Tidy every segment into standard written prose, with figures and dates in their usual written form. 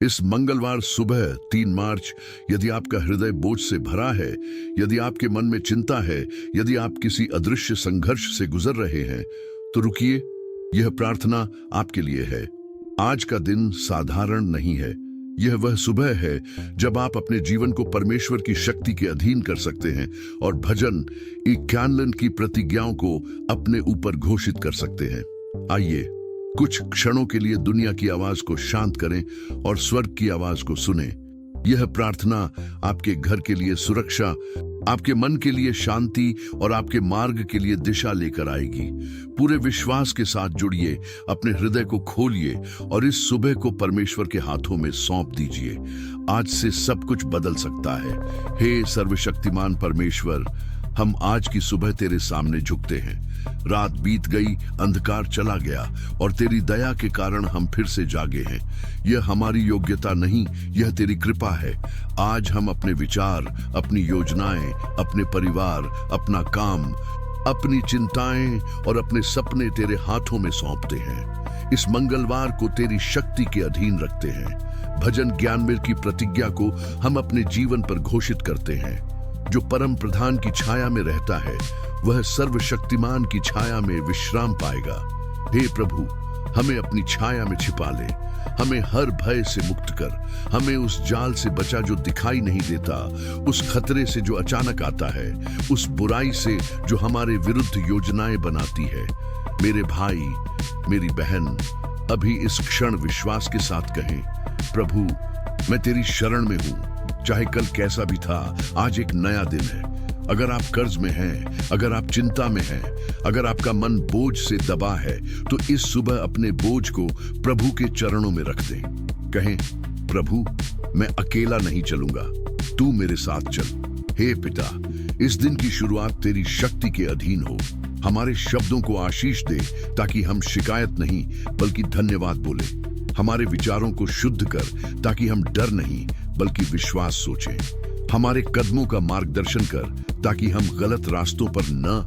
इस मंगलवार सुबह 3 मार्च, यदि आपका हृदय बोझ से भरा है, यदि आपके मन में चिंता है, यदि आप किसी अदृश्य संघर्ष से गुजर रहे हैं, तो रुकिए, यह प्रार्थना आपके लिए है। आज का दिन साधारण नहीं है। यह वह सुबह है जब आप अपने जीवन को परमेश्वर की शक्ति के अधीन कर सकते हैं और भजन 51 की प्रतिज्ञाओं को अपने ऊपर घोषित कर सकते हैं। आइए कुछ क्षणों के लिए दुनिया की आवाज को शांत करें और स्वर्ग की आवाज को सुनें। यह प्रार्थना आपके घर के लिए सुरक्षा, आपके मन के लिए शांति और आपके मार्ग के लिए दिशा लेकर आएगी। पूरे विश्वास के साथ जुड़िए, अपने हृदय को खोलिए और इस सुबह को परमेश्वर के हाथों में सौंप दीजिए। आज से सब कुछ बदल सकता है। हे सर्वशक्तिमान परमेश्वर, हम आज की सुबह तेरे सामने झुकते हैं। रात बीत गई, अंधकार चला गया और तेरी दया के कारण हम फिर से जागे हैं। यह हमारी योग्यता नहीं, यह तेरी कृपा है। आज हम अपने विचार, अपनी योजनाएं, अपने परिवार, अपना काम, अपनी चिंताएं और अपने सपने तेरे हाथों में सौंपते हैं। इस मंगलवार को तेरी शक्ति के अधीन रखते हैं। भजन 91 की प्रतिज्ञा को हम अपने जीवन पर घोषित करते हैं। जो परम प्रधान की छाया में रहता है, वह सर्वशक्तिमान की छाया में विश्राम पाएगा। हे प्रभु, हमें अपनी छाया में छिपा ले। हमें हर भय से मुक्त कर। हमें उस जाल से बचा जो दिखाई नहीं देता, उस खतरे से जो अचानक आता है, उस बुराई से जो हमारे विरुद्ध योजनाएं बनाती है। मेरे भाई, मेरी बहन, अभी इस क्षण विश्वास के साथ कहें, प्रभु, मैं तेरी शरण में हूं। चाहे कल कैसा भी था, आज एक नया दिन है। अगर आप कर्ज में हैं, अगर आप चिंता में हैं, अगर आपका मन बोझ से दबा है, तो इस सुबह अपने बोझ को प्रभु के चरणों में रख दें। कहें, प्रभु, मैं अकेला नहीं चलूंगा, तू मेरे साथ चल। हे पिता, इस दिन की शुरुआत तेरी शक्ति के अधीन हो। हमारे शब्दों को आशीष दे ताकि हम शिकायत नहीं बल्कि धन्यवाद बोले। हमारे विचारों को शुद्ध कर ताकि हम डर नहीं बल्कि विश्वास सोचें। हमारे कदमों का मार्गदर्शन कर ताकि हम गलत रास्तों पर न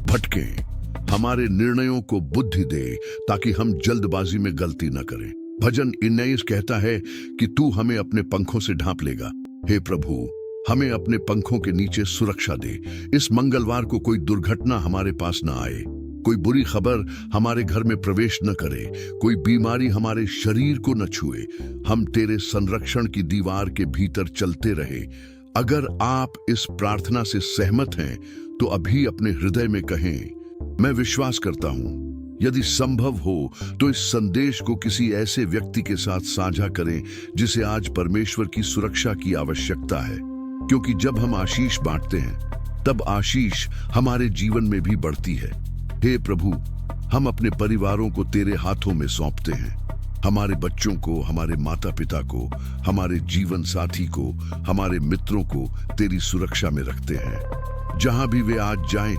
भटकें। हमारे निर्णयों को बुद्धि दे ताकि हम जल्दबाजी में गलती न करें। भजन 19 कहता है कि तू हमें अपने पंखों से ढांप लेगा। हे प्रभु, हमें अपने पंखों के नीचे सुरक्षा दे। इस मंगलवार को कोई दुर्घटना हमारे पास न आए, कोई बुरी खबर हमारे घर में प्रवेश न करे, कोई बीमारी हमारे शरीर को न छुए। हम तेरे संरक्षण की दीवार के भीतर चलते रहे। अगर आप इस प्रार्थना से सहमत हैं तो अभी अपने हृदय में कहें, मैं विश्वास करता हूं। यदि संभव हो तो इस संदेश को किसी ऐसे व्यक्ति के साथ साझा करें जिसे आज परमेश्वर की सुरक्षा की आवश्यकता है, क्योंकि जब हम आशीष बांटते हैं तब आशीष हमारे जीवन में भी बढ़ती है। हे प्रभु, हम अपने परिवारों को तेरे हाथों में सौंपते हैं। हमारे बच्चों को, हमारे माता पिता को, हमारे जीवन साथी को, हमारे मित्रों को तेरी सुरक्षा में रखते हैं। जहां भी वे आज जाएं,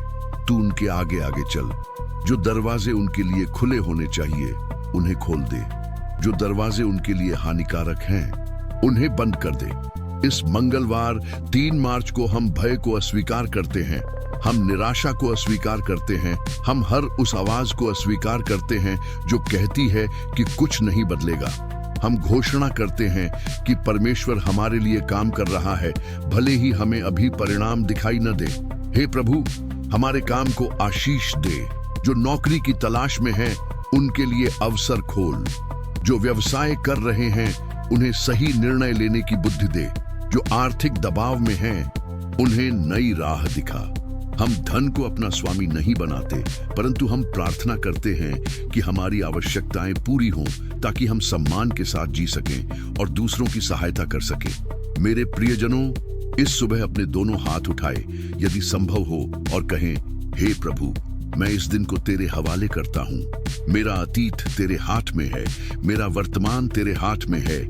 तू उनके आगे आगे चल। जो दरवाजे उनके लिए खुले होने चाहिए, उन्हें खोल दे। जो दरवाजे उनके लिए हानिकारक हैं, उन्हें बंद कर दे। इस मंगलवार 3 मार्च को हम भय को अस्वीकार करते हैं, हम निराशा को अस्वीकार करते हैं, हम हर उस आवाज को अस्वीकार करते हैं जो कहती है कि कुछ नहीं बदलेगा। हम घोषणा करते हैं कि परमेश्वर हमारे लिए काम कर रहा है, भले ही हमें अभी परिणाम दिखाई न दे। हे प्रभु, हमारे काम को आशीष दे। जो नौकरी की तलाश में हैं, उनके लिए अवसर खोल। जो व्यवसाय कर रहे हैं, उन्हें सही निर्णय लेने की बुद्धि दे। जो आर्थिक दबाव में हैं, उन्हें नई राह दिखा। हम धन को अपना स्वामी नहीं बनाते, परंतु हम प्रार्थना करते हैं कि हमारी आवश्यकताएं पूरी हों ताकि हम सम्मान के साथ जी सकें और दूसरों की सहायता कर सकें। मेरे प्रियजनों, इस सुबह अपने दोनों हाथ उठाए यदि संभव हो और कहें, हे प्रभु, मैं इस दिन को तेरे हवाले करता हूं। मेरा अतीत तेरे हाथ में है, मेरा वर्तमान तेरे हाथ में है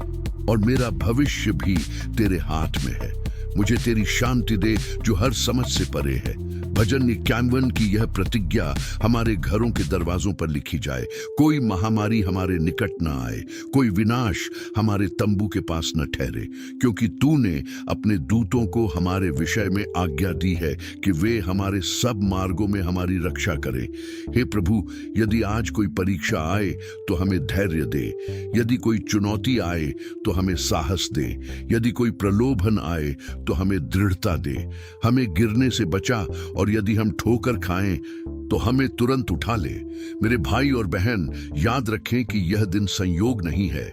और मेरा भविष्य भी तेरे हाथ में है। मुझे तेरी शांति दे जो हर समझ से परे है। भजन 51 की यह प्रतिज्ञा हमारे घरों के दरवाजों पर लिखी जाए। कोई महामारी हमारे निकट न आए, कोई विनाश हमारे तंबू के पास न ठहरे, क्योंकि तूने अपने दूतों को हमारे विषय में आज्ञा दी है कि वे हमारे सब मार्गों में हमारी रक्षा करें। हे प्रभु, यदि आज कोई परीक्षा आए तो हमें धैर्य दे, यदि कोई चुनौती आए तो हमें साहस दे, यदि कोई प्रलोभन आए तो हमें दृढ़ता दे। हमें गिरने से बचा, और यदि हम ठोकर खाएं तो हमें तुरंत उठा ले। मेरे भाई और बहन, याद रखें कि यह दिन संयोग नहीं है।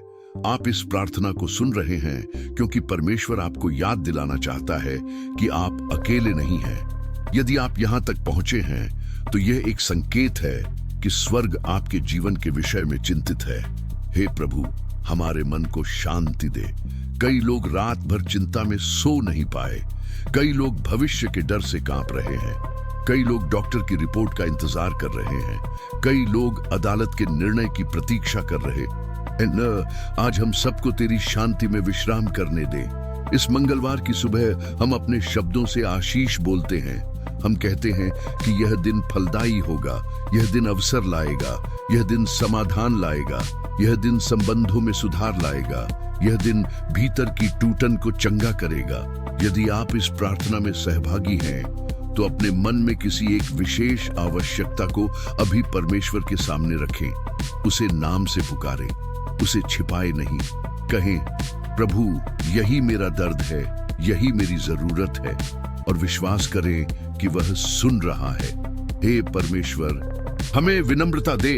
आप इस प्रार्थना को सुन रहे हैं क्योंकि परमेश्वर आपको याद दिलाना चाहता है कि आप अकेले नहीं हैं। यदि आप यहां तक पहुंचे हैं तो यह एक संकेत है कि स्वर्ग आपके जीवन के विषय में चिंतित है। हे प्रभु, हमारे मन को शांति दे। कई लोग रात भर चिंता में सो नहीं पाए, कई लोग भविष्य के डर से कांप रहे हैं, कई लोग डॉक्टर की रिपोर्ट का इंतजार कर रहे हैं, कई लोग अदालत के निर्णय की प्रतीक्षा कर रहे हैं। आज हम सबको तेरी शांति में विश्राम करने दे। इस मंगलवार की सुबह हम अपने शब्दों से आशीष बोलते हैं। हम कहते हैं कि यह दिन फलदायी होगा, यह दिन अवसर लाएगा, यह दिन समाधान लाएगा, यह दिन संबंधों में सुधार लाएगा, यह दिन भीतर की टूटन को चंगा करेगा। यदि आप इस प्रार्थना में सहभागी हैं तो अपने मन में किसी एक विशेष आवश्यकता को अभी परमेश्वर के सामने रखें। उसे नाम से पुकारें, उसे छिपाए नहीं। कहें, प्रभु, यही मेरा दर्द है, यही मेरी जरूरत है, और विश्वास करें कि वह सुन रहा है। हे परमेश्वर, हमें विनम्रता दे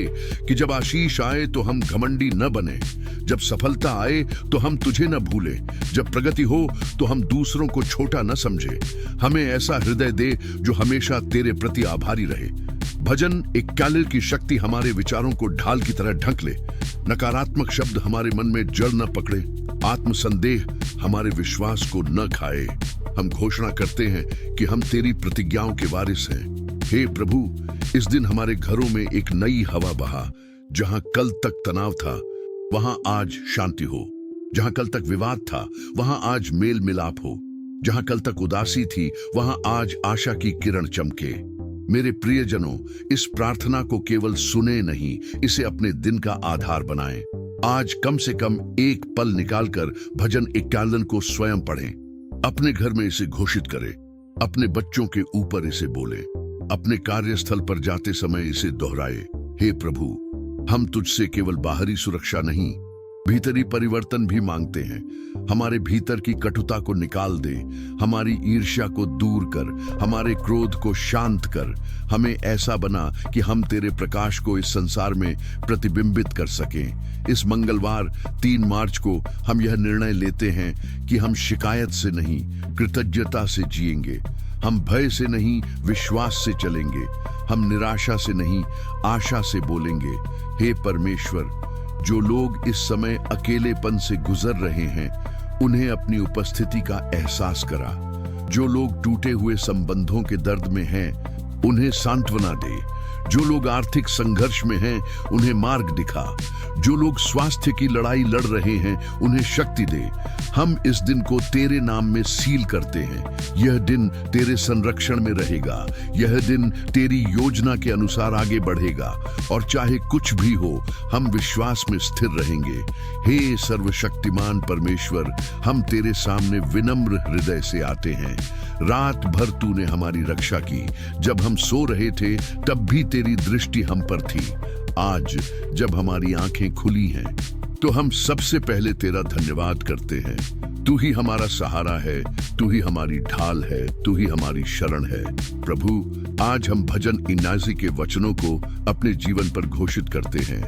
कि जब आशीष आए तो हम घमंडी न बने, जब सफलता आए तो हम तुझे न भूलें, जब प्रगति हो तो हम दूसरों को छोटा न समझे। हमें ऐसा हृदय दे जो हमेशा तेरे प्रति आभारी रहे। भजन 51 की शक्ति हमारे विचारों को ढाल की तरह ढक ले। नकारात्मक शब्द हमारे मन में जड़ न पकड़े, आत्मसंदेह हमारे विश्वास को न खाए। हम घोषणा करते हैं कि हम तेरी प्रतिज्ञाओं के वारिस हैं। हे प्रभु, इस दिन हमारे घरों में एक नई हवा बहा। जहां कल तक तनाव था वहां आज शांति हो, जहां कल तक विवाद था वहां आज मेल मिलाप हो, जहां कल तक उदासी थी वहां आज आशा की किरण चमके। मेरे प्रियजनों, इस प्रार्थना को केवल सुने नहीं, इसे अपने दिन का आधार बनाएं। आज कम से कम एक पल निकालकर भजन 51 को स्वयं पढ़ें। अपने घर में इसे घोषित करें, अपने बच्चों के ऊपर इसे बोलें, अपने कार्यस्थल पर जाते समय इसे दोहराए। हे प्रभु, हम तुझसे केवल बाहरी सुरक्षा नहीं, भीतरी परिवर्तन भी मांगते हैं। हमारे भीतर की कटुता को निकाल दे, हमारी ईर्ष्या को दूर कर, हमारे क्रोध को शांत कर। हमें ऐसा बना कि हम तेरे प्रकाश को इस संसार में प्रतिबिंबित कर सकें। इस मंगलवार 3 मार्च को हम यह निर्णय लेते हैं कि हम शिकायत से नहीं, कृतज्ञता से जिएंगे। हम भय से नहीं, विश्वास से चलेंगे। हम निराशा से नहीं, आशा से बोलेंगे। हे परमेश्वर, जो लोग इस समय अकेलेपन से गुजर रहे हैं उन्हें अपनी उपस्थिति का एहसास करा। जो लोग टूटे हुए संबंधों के दर्द में हैं उन्हें सांत्वना दे। जो लोग आर्थिक संघर्ष में हैं उन्हें मार्ग दिखा। जो लोग स्वास्थ्य की लड़ाई लड़ रहे हैं उन्हें शक्ति दे। हम इस दिन को तेरे नाम में सील करते हैं। यह दिन तेरे संरक्षण में रहेगा, यह दिन तेरी योजना के अनुसार आगे बढ़ेगा, और चाहे कुछ भी हो हम विश्वास में स्थिर रहेंगे। हे सर्वशक्तिमान परमेश्वर, हम तेरे सामने विनम्र हृदय से आते हैं। रात भर तूने हमारी रक्षा की। जब हम सो रहे थे तब भी तेरी दृष्टि हम पर थी। आज जब हमारी आंखें खुली हैं तो हम सबसे पहले तेरा धन्यवाद करते हैं। तू ही हमारा सहारा है, तू ही हमारी ढाल है, तू ही हमारी शरण है। प्रभु, आज हम भजन 79 के वचनों को अपने जीवन पर घोषित करते हैं।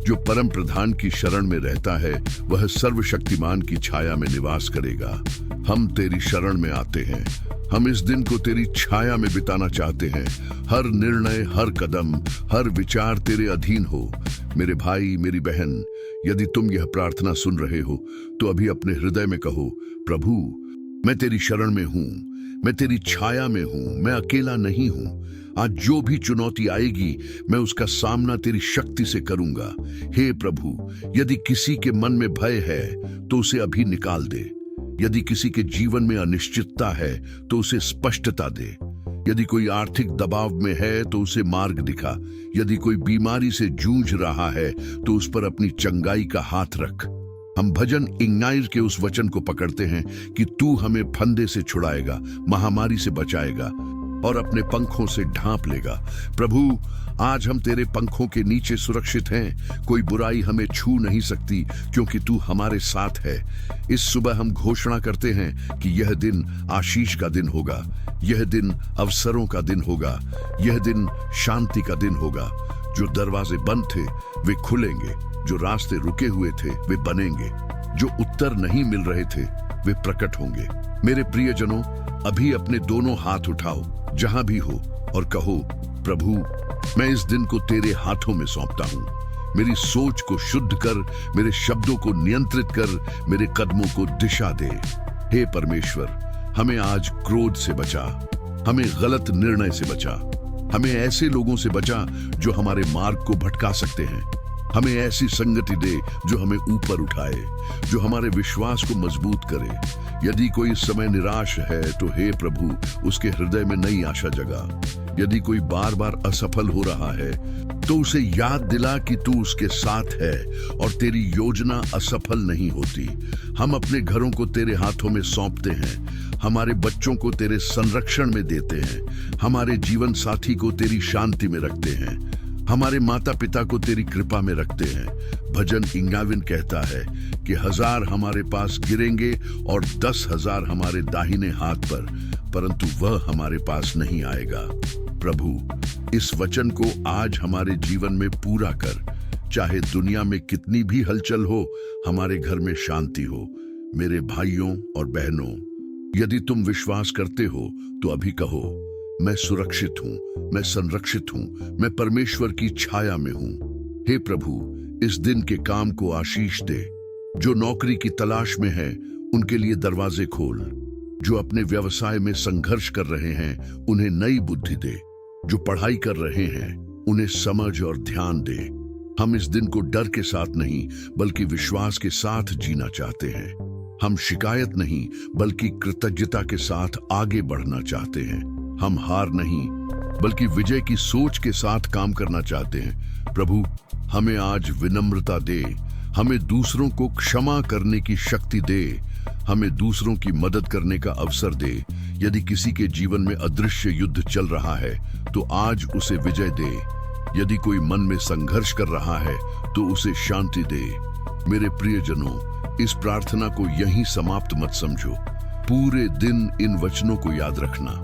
जो परम प्रधान की शरण में रहता है वह सर्वशक्तिमान की छाया में निवास करेगा। हम तेरी शरण में आते हैं। हम इस दिन को तेरी छाया में बिताना चाहते हैं। हर निर्णय, हर कदम, हर विचार तेरे अधीन हो। मेरे भाई, मेरी बहन, यदि तुम यह प्रार्थना सुन रहे हो तो अभी अपने हृदय में कहो, प्रभु, मैं तेरी शरण में हूं, मैं तेरी छाया में हूं, मैं अकेला नहीं हूं। आज जो भी चुनौती आएगी मैं उसका सामना तेरी शक्ति से करूंगा। हे प्रभु, यदि किसी के मन में भय है तो उसे अभी निकाल दे। यदि किसी के जीवन में अनिश्चितता है तो उसे स्पष्टता दे। यदि कोई आर्थिक दबाव में है तो उसे मार्ग दिखा। यदि कोई बीमारी से जूझ रहा है तो उस पर अपनी चंगाई का हाथ रख। हम भजन 19 के उस वचन को पकड़ते हैं कि तू हमें फंदे से छुड़ाएगा, महामारी से बचाएगा और अपने पंखों से ढांप लेगा। प्रभु, आज हम तेरे पंखों के नीचे सुरक्षित हैं। कोई बुराई हमें छू नहीं सकती क्योंकि तू हमारे साथ है। इस सुबह हम घोषणा करते हैं कि यह दिन आशीष का दिन होगा, यह दिन अवसरों का दिन होगा, यह दिन शांति का दिन होगा। जो दरवाजे बंद थे वे खुलेंगे, जो रास्ते रुके हुए थे वे बनेंगे, जो उत्तर नहीं मिल रहे थे वे प्रकट होंगे। मेरे प्रियजनों, अभी अपने दोनों हाथ उठाओ जहां भी हो और कहो, प्रभु, मैं इस दिन को तेरे हाथों में सौंपता हूं। मेरी सोच को शुद्ध कर, मेरे शब्दों को नियंत्रित कर, मेरे कदमों को दिशा दे। हे परमेश्वर, हमें आज क्रोध से बचा, हमें गलत निर्णय से बचा, हमें ऐसे लोगों से बचा जो हमारे मार्ग को भटका सकते हैं। हमें ऐसी संगति दे जो हमें ऊपर उठाए, जो हमारे विश्वास को मजबूत करे। यदि कोई इस समय निराश है तो हे प्रभु, उसके हृदय में नई आशा जगा। यदि कोई बार बार असफल हो रहा है तो उसे याद दिला कि तू उसके साथ है और तेरी योजना असफल नहीं होती। हम अपने घरों को तेरे हाथों में सौंपते हैं, हमारे बच्चों को तेरे संरक्षण में देते हैं, हमारे जीवन साथी को तेरी शांति में रखते हैं, हमारे माता पिता को तेरी कृपा में रखते हैं। भजन 51 कहता है कि 1000 हमारे पास गिरेंगे और 10,000 हमारे दाहिने हाथ पर, परंतु वह हमारे पास नहीं आएगा। प्रभु, इस वचन को आज हमारे जीवन में पूरा कर। चाहे दुनिया में कितनी भी हलचल हो, हमारे घर में शांति हो। मेरे भाइयों और बहनों, यदि तुम विश्वास करते हो तो अभी कहो, मैं सुरक्षित हूं, मैं संरक्षित हूं, मैं परमेश्वर की छाया में हूं। हे प्रभु, इस दिन के काम को आशीष दे। जो नौकरी की तलाश में है उनके लिए दरवाजे खोल। जो अपने व्यवसाय में संघर्ष कर रहे हैं उन्हें नई बुद्धि दे। जो पढ़ाई कर रहे हैं उन्हें समझ और ध्यान दे। हम इस दिन को डर के साथ नहीं बल्कि विश्वास के साथ जीना चाहते हैं। हम शिकायत नहीं बल्कि कृतज्ञता के साथ आगे बढ़ना चाहते हैं। हम हार नहीं बल्कि विजय की सोच के साथ काम करना चाहते हैं। प्रभु, हमें आज विनम्रता दे, हमें दूसरों को क्षमा करने की शक्ति दे, हमें दूसरों की मदद करने का अवसर दे। यदि किसी के जीवन में अदृश्य युद्ध चल रहा है तो आज उसे विजय दे। यदि कोई मन में संघर्ष कर रहा है तो उसे शांति दे। मेरे प्रियजनों, इस प्रार्थना को यहीं समाप्त मत समझो। पूरे दिन इन वचनों को याद रखना।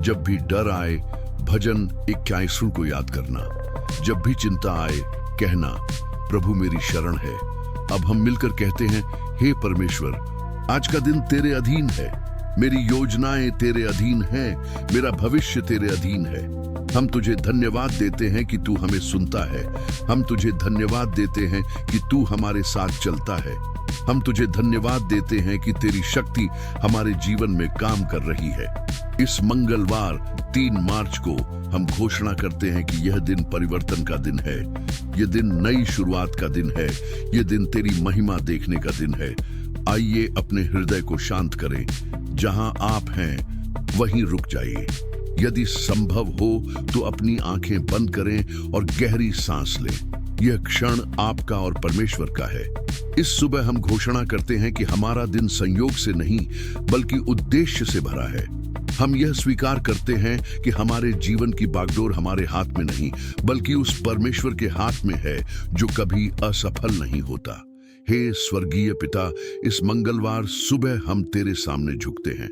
जब भी डर आए, भजन 81 को याद करना। जब भी चिंता आए, कहना, प्रभु मेरी शरण है। अब हम मिलकर कहते हैं, हे परमेश्वर, आज का दिन तेरे अधीन है। मेरी योजनाएं तेरे अधीन हैं, मेरा भविष्य तेरे अधीन है। हम तुझे धन्यवाद देते हैं कि तू हमें सुनता है। हम तुझे धन्यवाद देते हैं कि तू हमारे साथ चलता है। हम तुझे धन्यवाद देते हैं कि तेरी शक्ति हमारे जीवन में काम कर रही है। इस मंगलवार 3 मार्च को हम घोषणा करते हैं कि यह दिन परिवर्तन का दिन है। यह दिन नई शुरुआत का दिन है। यह दिन तेरी महिमा देखने का दिन है। आइए अपने हृदय को शांत करें। जहां आप हैं वहीं रुक जाइए। यदि संभव हो तो अपनी आंखें बंद करें और गहरी सांस लें। यह क्षण आपका और परमेश्वर का है। इस सुबह हम घोषणा करते हैं कि हमारा दिन संयोग से नहीं बल्कि उद्देश्य से भरा है। हम यह स्वीकार करते हैं कि हमारे जीवन की बागडोर हमारे हाथ में नहीं बल्कि उस परमेश्वर के हाथ में है जो कभी असफल नहीं होता। हे स्वर्गीय पिता, इस मंगलवार सुबह हम तेरे सामने झुकते हैं।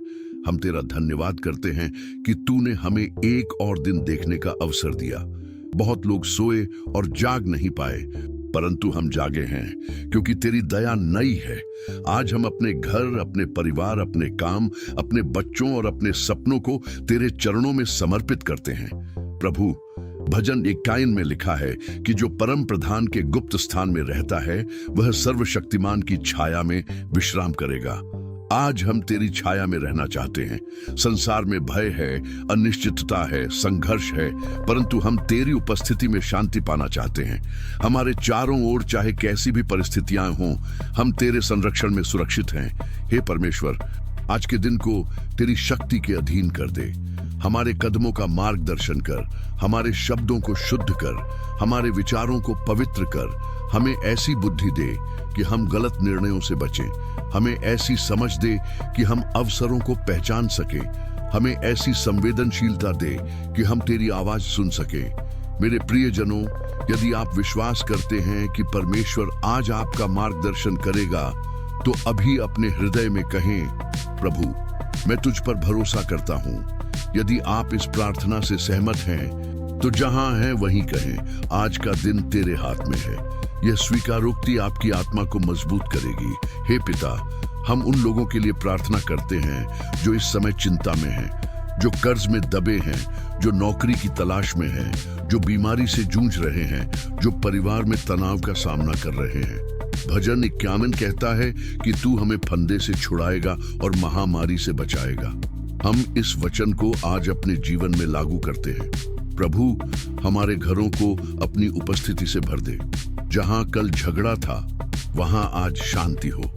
हम तेरा धन्यवाद करते हैं कि तूने हमें एक और दिन देखने का अवसर दिया। बहुत लोग सोए और जाग नहीं पाए, परंतु हम जागे हैं क्योंकि तेरी दया नई है। आज हम अपने घर, अपने परिवार, अपने काम, अपने बच्चों और अपने सपनों को तेरे चरणों में समर्पित करते हैं। प्रभु, भजन 51 में लिखा है कि जो परम प्रधान के गुप्त स्थान में रहता है वह सर्वशक्तिमान की छाया में विश्राम करेगा। आज हम तेरी छाया में रहना चाहते हैं। संसार में भय है, अनिश्चितता है, संघर्ष है, परंतु हम तेरी उपस्थिति में शांति पाना चाहते हैं। हमारे चारों ओर चाहे कैसी भी परिस्थितियां हों, हम तेरे संरक्षण में सुरक्षित हैं। हे परमेश्वर, आज के दिन को तेरी शक्ति के अधीन कर दे। हमारे कदमों का मार्गदर्शन कर, हमारे शब्दों को शुद्ध कर, हमारे विचारों को पवित्र कर। हमें ऐसी बुद्धि दे कि हम गलत निर्णयों से बचें। हमें ऐसी समझ दे कि हम अवसरों को पहचान सकें। हमें ऐसी संवेदनशीलता दे कि हम तेरी आवाज सुन सकें। मेरे प्रियजनों, यदि आप विश्वास करते हैं कि परमेश्वर आज आपका मार्गदर्शन करेगा, तो अभी अपने हृदय में कहें, प्रभु, मैं तुझ पर भरोसा करता हूं। यदि आप इस प्रार्थना से सहमत हैं, तो जहां हैं वहीं कहें, आज का दिन तेरे हाथ में है। यह स्वीकारोक्ति आपकी आत्मा को मजबूत करेगी। हे पिता, हम उन लोगों के लिए प्रार्थना करते हैं जो इस समय चिंता में हैं, जो कर्ज में दबे हैं, जो नौकरी की तलाश में हैं, जो बीमारी से जूझ रहे हैं, जो परिवार में तनाव का सामना कर रहे हैं। भजन 51 कहता है कि तू हमें फंदे से छुड़ाएगा और महामारी से बचाएगा। हम इस वचन को आज अपने जीवन में लागू करते हैं। प्रभु, हमारे घरों को अपनी उपस्थिति से भर दे। जहां कल झगड़ा था, वहां आज शांति हो।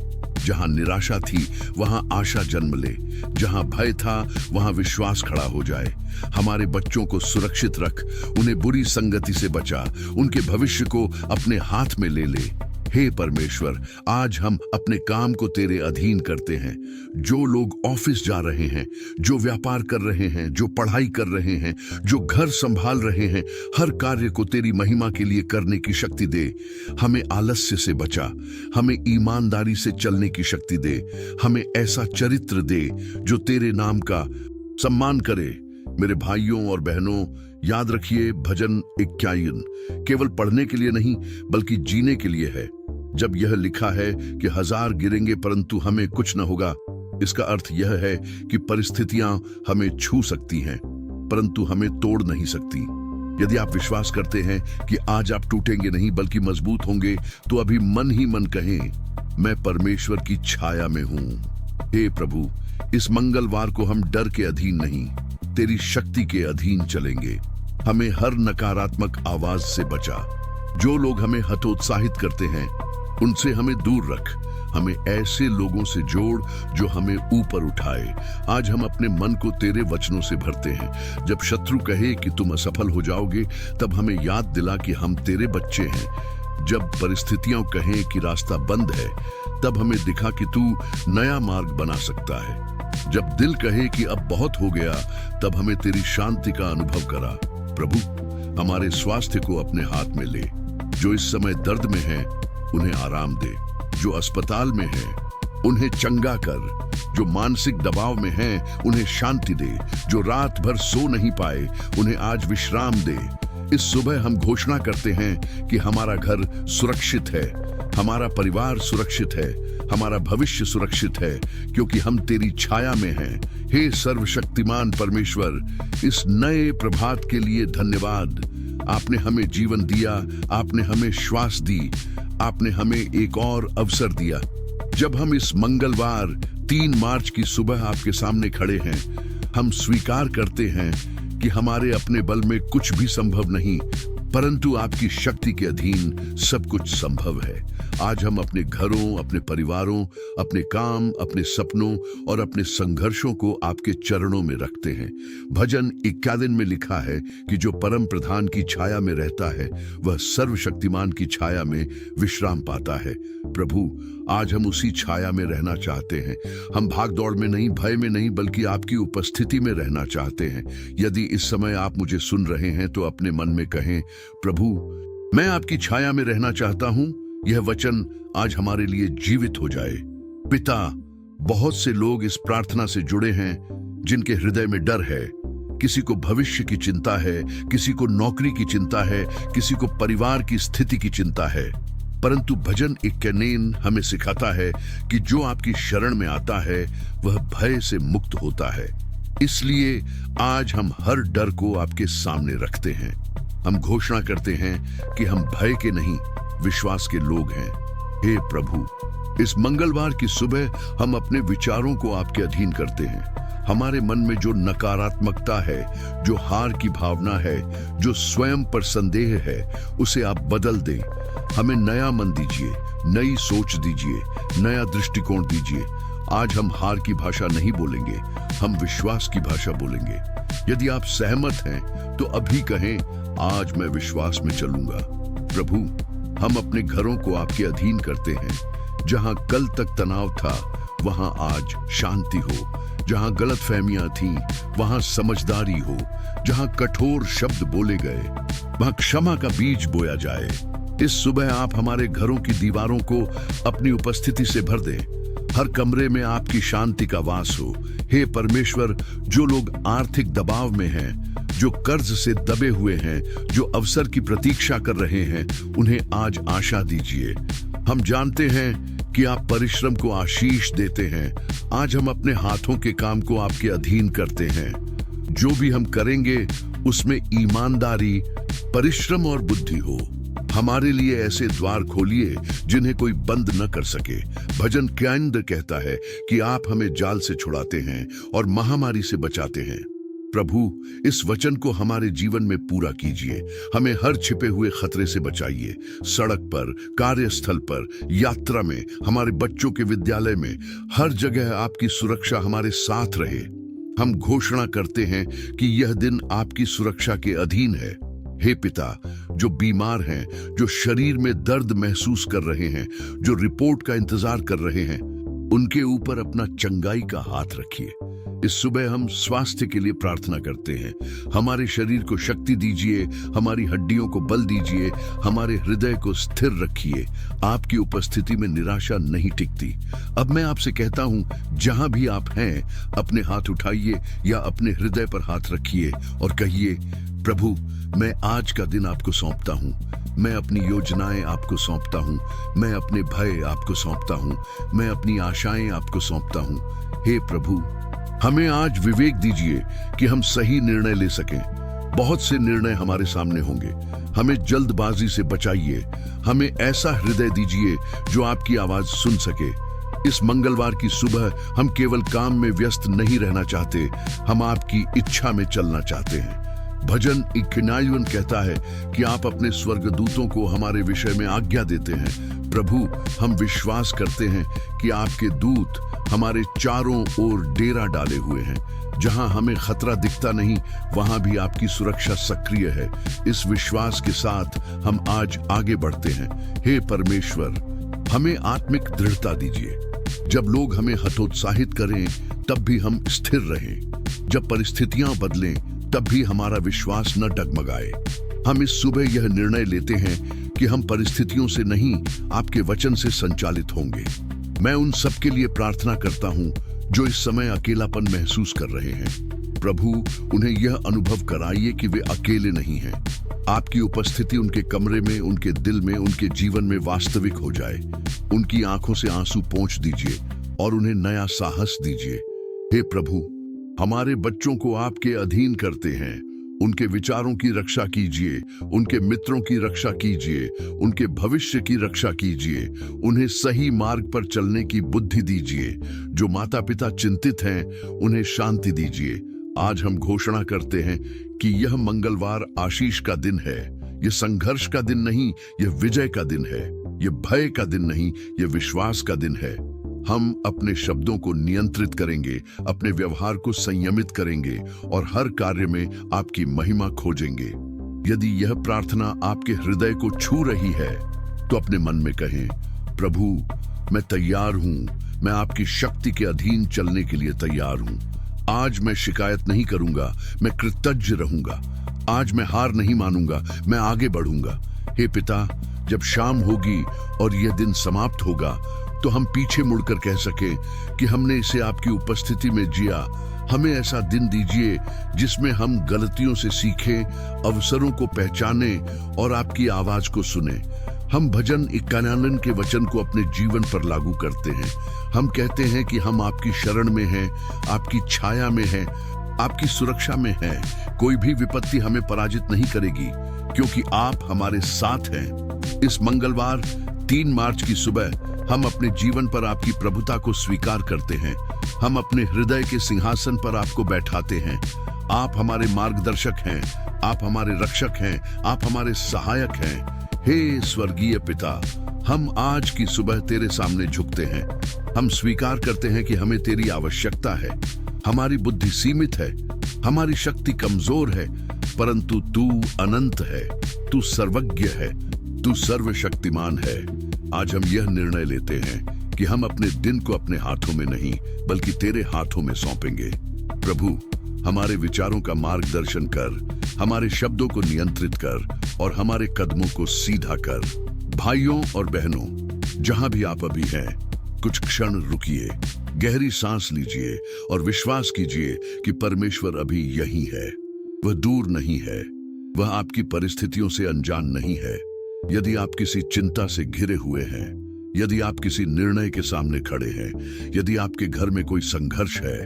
जहां निराशा थी, वहां आशा जन्म ले। जहां भय था, वहां विश्वास खड़ा हो जाए। हमारे बच्चों को सुरक्षित रख, उन्हें बुरी संगति से बचा, उनके भविष्य को अपने हाथ में ले ले। हे परमेश्वर, आज हम अपने काम को तेरे अधीन करते हैं। जो लोग ऑफिस जा रहे हैं, जो व्यापार कर रहे हैं, जो पढ़ाई कर रहे हैं, जो घर संभाल रहे हैं, हर कार्य को तेरी महिमा के लिए करने की शक्ति दे। हमें आलस्य से बचा, हमें ईमानदारी से चलने की शक्ति दे। हमें ऐसा चरित्र दे जो तेरे नाम का सम्मान करे। मेरे भाइयों और बहनों, याद रखिए, भजन 51 केवल पढ़ने के लिए नहीं, बल्कि जीने के लिए है। जब यह लिखा है कि 1000 गिरेंगे परंतु हमें कुछ न होगा, इसका अर्थ यह है कि परिस्थितियां हमें छू सकती हैं, परंतु हमें तोड़ नहीं सकती। यदि आप विश्वास करते हैं कि आज आप टूटेंगे नहीं बल्कि मजबूत होंगे, तो अभी मन ही मन कहें, मैं परमेश्वर की छाया में हूं। हे प्रभु, इस मंगलवार को हम डर के अधीन नहीं, तेरी शक्ति के अधीन चलेंगे। हमें हर नकारात्मक आवाज से बचा। जो लोग हमें हतोत्साहित करते हैं, उनसे हमें दूर रख। हमें ऐसे लोगों से जोड़ जो हमें ऊपर उठाए। आज हम अपने मन को तेरे वचनों से भरते हैं। जब शत्रु कहे कि तुम असफल हो जाओगे, तब हमें याद दिला कि हम तेरे बच्चे हैं। जब परिस्थितियां कहें कि रास्ता बंद है, तब हमें दिखा कि तू नया मार्ग बना सकता है। जब दिल कहे कि अब बहुत हो गया, तब हमें तेरी शांति का अनुभव करा। प्रभु, हमारे स्वास्थ्य को अपने हाथ में ले। जो इस समय दर्द में है, उन्हें आराम दे। जो अस्पताल में है, उन्हें चंगा कर। जो मानसिक दबाव में हैं, उन्हें शांति दे। जो रात भर सो नहीं पाए, उन्हें आज विश्राम दे। इस सुबह हम घोषणा करते हैं कि हमारा घर सुरक्षित है, हमारा परिवार सुरक्षित है, हमारा भविष्य सुरक्षित है, क्योंकि हम तेरी छाया में हैं। हे सर्वशक्तिमान परमेश्वर, इस नए प्रभात के लिए धन्यवाद। आपने हमें जीवन दिया, आपने हमें श्वास दी, आपने हमें एक और अवसर दिया। जब हम इस मंगलवार 3 मार्च की सुबह आपके सामने खड़े हैं, हम स्वीकार करते हैं कि हमारे अपने बल में कुछ भी संभव नहीं, परंतु आपकी शक्ति के अधीन सब कुछ संभव है। आज हम अपने घरों, अपने परिवारों, अपने काम, अपने सपनों और अपने संघर्षों को आपके चरणों में रखते हैं। भजन 51 में लिखा है कि जो परम प्रधान की छाया में रहता है, वह सर्वशक्तिमान की छाया में विश्राम पाता है। प्रभु, आज हम उसी छाया में रहना चाहते हैं। हम भागदौड़ में नहीं, भय में नहीं, बल्कि आपकी उपस्थिति में रहना चाहते हैं। यदि इस समय आप मुझे सुन रहे हैं, तो अपने मन में कहें, प्रभु, मैं आपकी छाया में रहना चाहता हूं। यह वचन आज हमारे लिए जीवित हो जाए। पिता, बहुत से लोग इस प्रार्थना से जुड़े हैं जिनके हृदय में डर है। किसी को भविष्य की चिंता है, किसी को नौकरी की चिंता है, किसी को परिवार की स्थिति की चिंता है। परंतु भजन 51 हमें सिखाता है कि जो आपकी शरण में आता है, वह भय से मुक्त होता है। इसलिए आज हम हर डर को आपके सामने रखते हैं। हम घोषणा करते हैं कि हम भय के नहीं, विश्वास के लोग हैं। हे प्रभु, इस मंगलवार की सुबह हम अपने विचारों को आपके अधीन करते हैं। हमारे मन में जो नकारात्मकता है, जो हार की भावना है, जो स्वयं पर संदेह है, उसे आप बदल दें। हमें नया मन दीजिए, नई सोच दीजिए, नया दृष्टिकोण दीजिए। आज हम हार की भाषा नहीं बोलेंगे, हम विश्वास की भाषा बोलेंगे। यदि आप सहमत हैं तो अभी कहें, आज मैं विश्वास में चलूंगा। प्रभु, हम अपने घरों को आपके अधीन करते हैं। जहां कल तक तनाव था, वहां आज शांति हो। जहां गलतफहमियां थीं, वहां समझदारी हो। जहां कठोर शब्द बोले गए, वहां क्षमा का बीज बोया जाए। इस सुबह आप हमारे घरों की दीवारों को अपनी उपस्थिति से भर दें। हर कमरे में आपकी शांति का वास हो। हे परमेश्वर, जो लोग आर्थिक दबाव में हैं, जो कर्ज से दबे हुए हैं, जो अवसर की प्रतीक्षा कर रहे हैं, उन्हें आज आशा दीजिए। हम जानते हैं कि आप परिश्रम को आशीष देते हैं। आज हम अपने हाथों के काम को आपके अधीन करते हैं। जो भी हम करेंगे उसमें ईमानदारी, परिश्रम और बुद्धि हो। हमारे लिए ऐसे द्वार खोलिए जिन्हें कोई बंद न कर सके। भजन केंद्र कहता है कि आप हमें जाल से छुड़ाते हैं और महामारी से बचाते हैं। प्रभु, इस वचन को हमारे जीवन में पूरा कीजिए। हमें हर छिपे हुए खतरे से बचाइए। सड़क पर, कार्यस्थल पर, यात्रा में, हमारे बच्चों के विद्यालय में, हर जगह आपकी सुरक्षा हमारे साथ रहे। हम घोषणा करते हैं कि यह दिन आपकी सुरक्षा के अधीन है। हे पिता, जो बीमार हैं, जो शरीर में दर्द महसूस कर रहे हैं, जो रिपोर्ट का इंतजार कर रहे हैं, उनके ऊपर अपना चंगाई का हाथ रखिए। इस सुबह हम स्वास्थ्य के लिए प्रार्थना करते हैं। हमारे शरीर को शक्ति दीजिए, हमारी हड्डियों को बल दीजिए, हमारे हृदय को स्थिर रखिए। आपकी उपस्थिति में निराशा नहीं टिकती। अब मैं आपसे कहता हूं, जहां भी आप हैं, अपने हाथ उठाइए या अपने हृदय पर हाथ रखिए और कहिए, प्रभु, मैं आज का दिन आपको सौंपता हूं। मैं अपनी योजनाएं आपको सौंपता हूं। मैं अपने भय आपको सौंपता हूं। मैं अपनी आशाएं आपको सौंपता हूं। हे प्रभु, हमें आज विवेक दीजिए कि हम सही निर्णय ले सकें। बहुत से निर्णय हमारे सामने होंगे। हमें जल्दबाजी से बचाइए। हमें ऐसा हृदय दीजिए जो आपकी आवाज सुन सके। इस मंगलवार की सुबह हम केवल काम में व्यस्त नहीं रहना चाहते, हम आपकी इच्छा में चलना चाहते हैं। भजन 91 कहता है कि आप अपने स्वर्गदूतों को हमारे विषय में आज्ञा देते हैं। प्रभु, हम विश्वास करते हैं कि आपके दूत हमारे चारों ओर डेरा डाले हुए हैं। जहां हमें खतरा दिखता नहीं, वहां भी आपकी सुरक्षा सक्रिय है। इस विश्वास के साथ हम आज आगे बढ़ते हैं। हे परमेश्वर, हमें आत्मिक दृढ़ता दीजिए। जब लोग हमें हतोत्साहित करें, तब भी हम स्थिर रहें। जब परिस्थितियां बदलें, तब भी हमारा विश्वास न डगमगाए। हम इस सुबह यह निर्णय लेते हैं कि हम परिस्थितियों से नहीं, आपके वचन से संचालित होंगे। मैं उन सब के लिए प्रार्थना करता हूं जो इस समय अकेलापन महसूस कर रहे हैं। प्रभु, उन्हें यह अनुभव कराइए कि वे अकेले नहीं हैं। आपकी उपस्थिति उनके कमरे में, उनके दिल में, उनके जीवन में वास्तविक हो जाए। उनकी आंखों से आंसू पोंछ दीजिए और उन्हें नया साहस दीजिए। हे प्रभु, हमारे बच्चों को आपके अधीन करते हैं। उनके विचारों की रक्षा कीजिए, उनके मित्रों की रक्षा कीजिए, उनके भविष्य की रक्षा कीजिए। उन्हें सही मार्ग पर चलने की बुद्धि दीजिए। जो माता पिता चिंतित हैं, उन्हें शांति दीजिए। आज हम घोषणा करते हैं कि यह मंगलवार आशीष का दिन है। यह संघर्ष का दिन नहीं, यह विजय का दिन है। यह भय का दिन नहीं, यह विश्वास का दिन है। हम अपने शब्दों को नियंत्रित करेंगे, अपने व्यवहार को संयमित करेंगे और हर कार्य में आपकी महिमा खोजेंगे। यदि यह प्रार्थना आपके हृदय को छू रही है, तो अपने मन में कहें, प्रभु, मैं तैयार हूं। मैं आपकी शक्ति के अधीन चलने के लिए तैयार हूं। आज मैं शिकायत नहीं करूंगा, मैं कृतज्ञ रहूंगा। आज मैं हार नहीं मानूंगा, मैं आगे बढ़ूंगा। हे पिता, जब शाम होगी और यह दिन समाप्त होगा, तो हम पीछे मुड़कर कह सके कि हमने इसे आपकी उपस्थिति में जिया। हमें ऐसा दिन दीजिए जिसमें हम गलतियों से सीखें, अवसरों को पहचाने और आपकी आवाज को सुने। हम भजन 91 के वचन को अपने जीवन पर लागू करते हैं। हम कहते हैं कि हम आपकी शरण में हैं, आपकी छाया में हैं, आपकी सुरक्षा में हैं। कोई भी विपत्ति हमें पराजित नहीं करेगी, क्योंकि आप हमारे साथ हैं। इस मंगलवार 3 मार्च की सुबह हम अपने जीवन पर आपकी प्रभुता को स्वीकार करते हैं। हम अपने हृदय के सिंहासन पर आपको बैठाते हैं। आप हमारे मार्गदर्शक हैं, आप हमारे रक्षक हैं, आप हमारे सहायक हैं। हे स्वर्गीय पिता, हम आज की सुबह तेरे सामने झुकते हैं। हम स्वीकार करते हैं कि हमें तेरी आवश्यकता है। हमारी बुद्धि सीमित है, हमारी शक्ति कमजोर है, परंतु तू अनंत है, तू सर्वज्ञ है, तू सर्वशक्तिमान है। आज हम यह निर्णय लेते हैं कि हम अपने दिन को अपने हाथों में नहीं बल्कि तेरे हाथों में सौंपेंगे। प्रभु, हमारे विचारों का मार्गदर्शन कर, हमारे शब्दों को नियंत्रित कर और हमारे कदमों को सीधा कर। भाइयों और बहनों, जहां भी आप अभी हैं, कुछ क्षण रुकिए, गहरी सांस लीजिए और विश्वास कीजिए कि परमेश्वर अभी यहीं है। वह दूर नहीं है, वह आपकी परिस्थितियों से अनजान नहीं है। यदि आप किसी चिंता से घिरे हुए हैं, यदि आप किसी निर्णय के सामने खड़े हैं, यदि आपके घर में कोई संघर्ष है,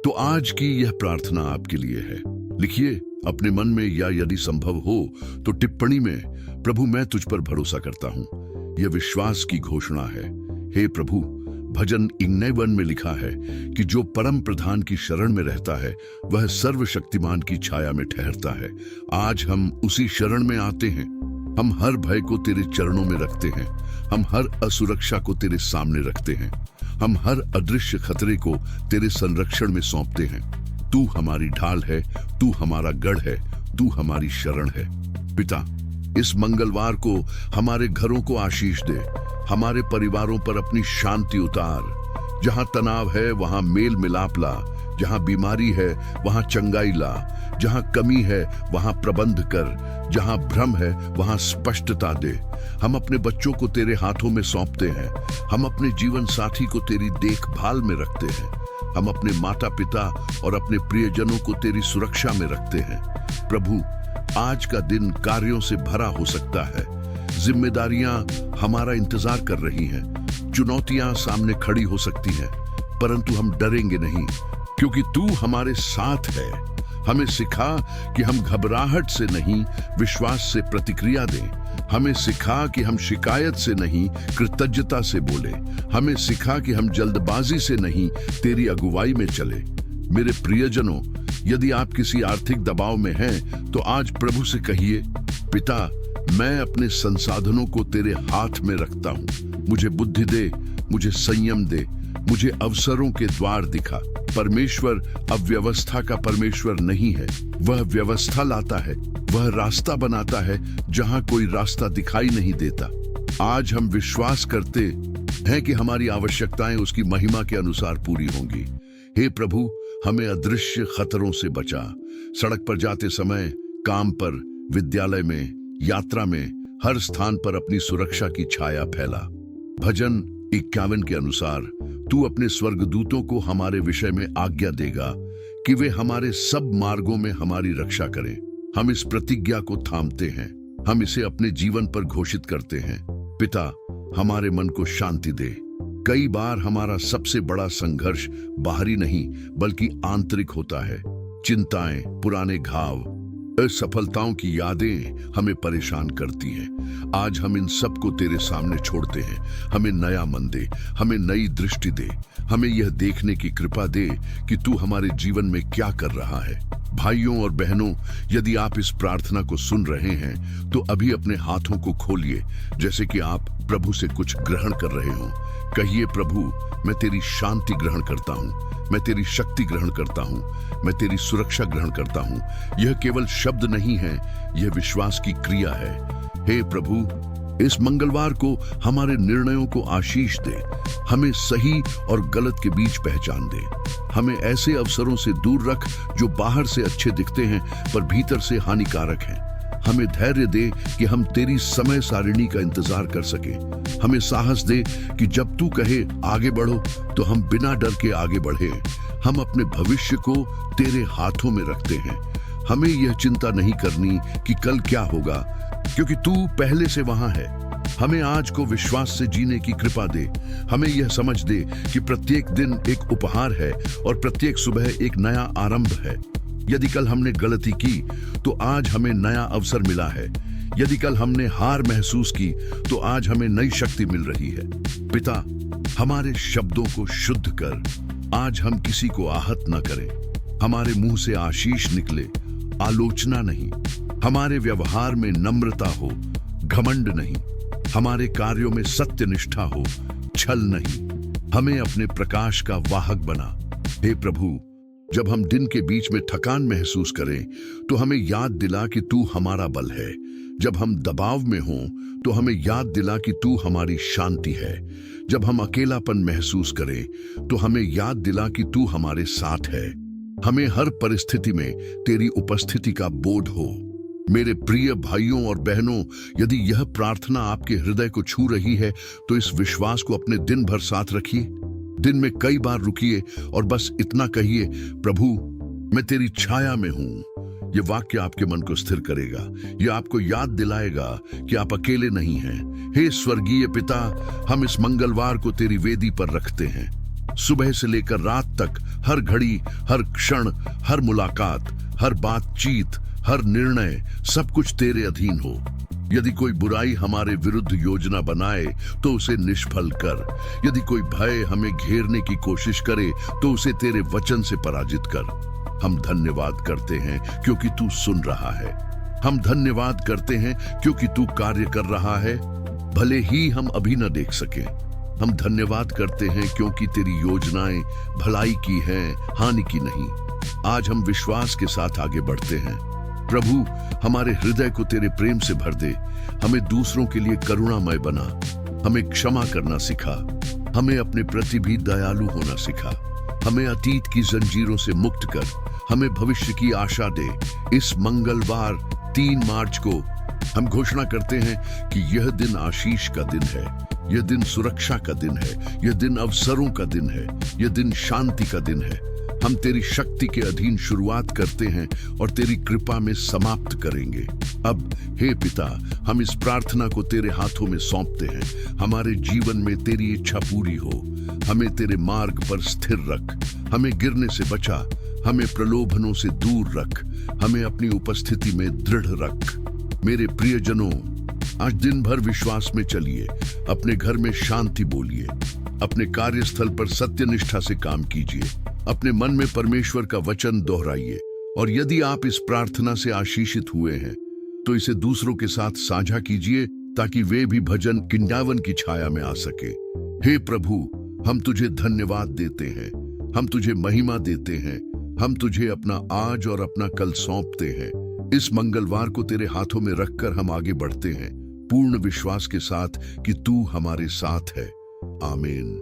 तो आज की यह प्रार्थना आपके लिए है। लिखिए अपने मन में, या यदि संभव हो तो टिप्पणी में, प्रभु मैं तुझ पर भरोसा करता हूं। यह विश्वास की घोषणा है। हे प्रभु, भजन 91 में लिखा है कि जो परम प्रधान की शरण में रहता है वह सर्वशक्तिमान की छाया में ठहरता है। आज हम उसी शरण में आते हैं। हम हर भय को तेरे चरणों में रखते हैं, हम हर असुरक्षा को तेरे सामने रखते हैं, हम हर अदृश्य खतरे को तेरे संरक्षण में सौंपते हैं। तू हमारी ढाल है, तू हमारा गढ़ है, तू हमारी शरण है। पिता, इस मंगलवार को हमारे घरों को आशीष दे, हमारे परिवारों पर अपनी शांति उतार। जहां तनाव है वहां मेल मिलाप ला, जहां बीमारी है वहां चंगाई ला, जहां कमी है वहां प्रबंध कर, जहां भ्रम है वहां स्पष्टता दे। हम अपने बच्चों को तेरे हाथों में सौंपते हैं, हम अपने जीवन साथी को तेरी देखभाल में रखते हैं, हम अपने माता पिता और अपने प्रियजनों को तेरी सुरक्षा में रखते हैं। प्रभु, आज का दिन कार्यों से भरा हो सकता है, जिम्मेदारियां हमारा इंतजार कर रही हैं, चुनौतियां सामने खड़ी हो सकती हैं, परंतु हम डरेंगे नहीं क्योंकि तू हमारे साथ है। हमें सिखा कि हम घबराहट से नहीं विश्वास से प्रतिक्रिया दें। हमें सिखा कि हम शिकायत से नहीं कृतज्ञता से बोले। हमें सिखा कि हम जल्दबाजी से नहीं तेरी अगुवाई में चले। मेरे प्रियजनों, यदि आप किसी आर्थिक दबाव में हैं तो आज प्रभु से कहिए, पिता मैं अपने संसाधनों को तेरे हाथ में रखता हूं। मुझे बुद्धि दे, मुझे संयम दे, मुझे अवसरों के द्वार दिखा। परमेश्वर अव्यवस्था का परमेश्वर नहीं है, वह व्यवस्था लाता है, वह रास्ता बनाता है जहां कोई रास्ता दिखाई नहीं देता। आज हम विश्वास करते हैं कि हमारी आवश्यकताएं उसकी महिमा के अनुसार पूरी होंगी। हे प्रभु, हमें अदृश्य खतरों से बचा। सड़क पर जाते समय, काम पर, विद्यालय में, यात्रा में, हर स्थान पर अपनी सुरक्षा की छाया फैला। भजन 51 के अनुसार तू अपने स्वर्गदूतों को हमारे विषय में आज्ञा देगा कि वे हमारे सब मार्गों में हमारी रक्षा करें। हम इस प्रतिज्ञा को थामते हैं, हम इसे अपने जीवन पर घोषित करते हैं। पिता, हमारे मन को शांति दे। कई बार हमारा सबसे बड़ा संघर्ष बाहरी नहीं बल्कि आंतरिक होता है। चिंताएं, पुराने घाव, असफलताओं की यादें हमें परेशान करती हैं। आज हम इन सब को तेरे सामने छोड़ते हैं। हमें नया मन दे, हमें नई दृष्टि दे, हमें यह देखने की कृपा दे कि तू हमारे जीवन में क्या कर रहा है। भाइयों और बहनों, यदि आप इस प्रार्थना को सुन रहे हैं तो अभी अपने हाथों को खोलिए जैसे कि आप प्रभु से कुछ ग्रहण कर रहे हों। कहिए, प्रभु मैं तेरी शांति ग्रहण करता हूँ, मैं तेरी शक्ति ग्रहण करता हूँ, मैं तेरी सुरक्षा ग्रहण करता हूँ। यह केवल शब्द नहीं है, यह विश्वास की क्रिया है। हे प्रभु, इस मंगलवार को हमारे निर्णयों को आशीष दे, हमें सही और गलत के बीच पहचान दे। हमें ऐसे अवसरों से दूर रख जो बाहर से अच्छे दिखते हैं पर भीतर से हानिकारक हैं। हमें धैर्य दे कि हम तेरी समय सारिणी का इंतजार कर सके। हमें साहस दे कि जब तू कहे आगे बढ़ो तो हम बिना डर के आगे बढ़े। हम अपने भविष्य को तेरे हाथों में रखते हैं। हमें यह चिंता नहीं करनी कि कल क्या होगा, क्योंकि तू पहले से वहां है। हमें आज को विश्वास से जीने की कृपा दे। हमें यह समझ दे कि प्रत्येक दिन एक उपहार है और प्रत्येक सुबह एक नया आरंभ है। यदि कल हमने गलती की तो आज हमें नया अवसर मिला है। यदि कल हमने हार महसूस की तो आज हमें नई शक्ति मिल रही है। पिता, हमारे शब्दों को शुद्ध कर। आज हम किसी को आहत न करें। हमारे मुंह से आशीष निकले, आलोचना नहीं। हमारे व्यवहार में नम्रता हो, घमंड नहीं। हमारे कार्यों में सत्य निष्ठा हो, छल नहीं। हमें अपने प्रकाश का वाहक बना। हे प्रभु, जब हम दिन के बीच में थकान महसूस करें तो हमें याद दिला कि तू हमारा बल है। जब हम दबाव में हों तो हमें याद दिला कि तू हमारी शांति है। जब हम अकेलापन महसूस करें तो हमें याद दिला कि तू हमारे साथ है। हमें हर परिस्थिति में तेरी उपस्थिति का बोध हो। मेरे प्रिय भाइयों और बहनों, यदि यह प्रार्थना आपके हृदय को छू रही है तो इस विश्वास को अपने दिन भर साथ रखिए। दिन में कई बार रुकिए और बस इतना कहिए, प्रभु मैं तेरी छाया में हूं। यह वाक्य आपके मन को स्थिर करेगा। यह आपको याद दिलाएगा कि आप अकेले नहीं हैं। हे स्वर्गीय पिता, हम इस मंगलवार को तेरी वेदी पर रखते हैं। सुबह से लेकर रात तक हर घड़ी, हर क्षण, हर मुलाकात, हर बातचीत, हर निर्णय, सब कुछ तेरे अधीन हो। यदि कोई बुराई हमारे विरुद्ध योजना बनाए तो उसे निष्फल कर। यदि कोई भय हमें घेरने की कोशिश करे तो उसे तेरे वचन से पराजित कर। हम धन्यवाद करते हैं क्योंकि तू सुन रहा है। हम धन्यवाद करते हैं क्योंकि तू कार्य कर रहा है, भले ही हम अभी न देख सके। हम धन्यवाद करते हैं क्योंकि तेरी योजनाएं भलाई की हैं, हानि की नहीं। आज हम विश्वास के साथ आगे बढ़ते हैं। प्रभु, हमारे हृदय को तेरे प्रेम से भर दे। हमें दूसरों के लिए करुणामय बना। हमें क्षमा करना सिखा। हमें अपने प्रति भी दयालु होना सिखा। हमें अतीत की जंजीरों से मुक्त कर। हमें भविष्य की आशा दे। इस मंगलवार 3 मार्च को हम घोषणा करते हैं कि यह दिन आशीष का दिन है। यह दिन सुरक्षा का दिन है। यह दिन अवसरों का दिन है। यह दिन शांति का दिन है। हम तेरी शक्ति के अधीन शुरुआत करते हैं और तेरी कृपा में समाप्त करेंगे। अब हे पिता, हम इस प्रार्थना को तेरे हाथों में सौंपते हैं। हमारे जीवन में तेरी इच्छा पूरी हो। हमें तेरे मार्ग पर स्थिर रख। हमें गिरने से बचा। हमें प्रलोभनों से दूर रख। हमें अपनी उपस्थिति में दृढ़ रख। मेरे प्रियजनों, आज दिन भर विश्वास में चलिए। अपने घर में शांति बोलिए। अपने कार्यस्थल पर सत्यनिष्ठा से काम कीजिए। अपने मन में परमेश्वर का वचन दोहराइए। और यदि आप इस प्रार्थना से आशीषित हुए हैं तो इसे दूसरों के साथ साझा कीजिए ताकि वे भी भजन किंडावन की छाया में आ सके। हे प्रभु, हम तुझे धन्यवाद देते हैं। हम तुझे महिमा देते हैं। हम तुझे अपना आज और अपना कल सौंपते हैं। इस मंगलवार को तेरे हाथों में रखकर हम आगे बढ़ते हैं, पूर्ण विश्वास के साथ कि तू हमारे साथ है। आमीन।